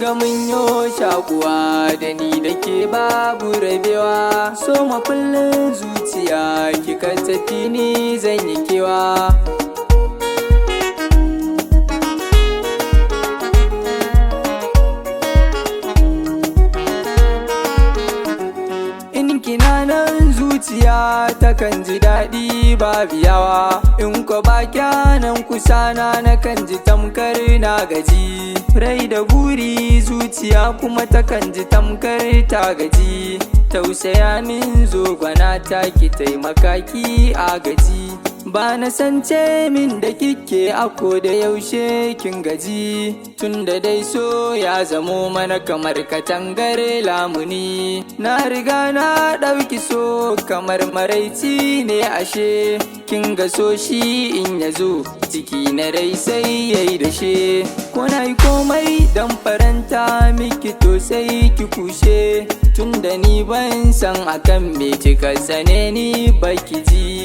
ga mun yo shakuwa da ni da ke babu rabewa, so makullin zuciya kika tafi ni zan yi kewa. Kina nan zuciya takan ji daɗi babu yawa, in ko ba kyanan kusana na kan ji tamkar na gaji. Rai da buri zuciya kuma takan ji tamkar ta gaji, tausaya min zo gwana ta ki taimaka ki agaji. Ba na sance min da kike a ko da yaushe kin gaji, tun da dai so ya zamo mana kamar katangar lamuni. Na riga na ɗauki so kamar maraici ne ashe, kin ga so shi in ya zo ciki na rai sai yayi dashe. Ko na yi komai dan faranta miki to sai ki kushe, tun da ni ban san akan me kika sane ni baki ji.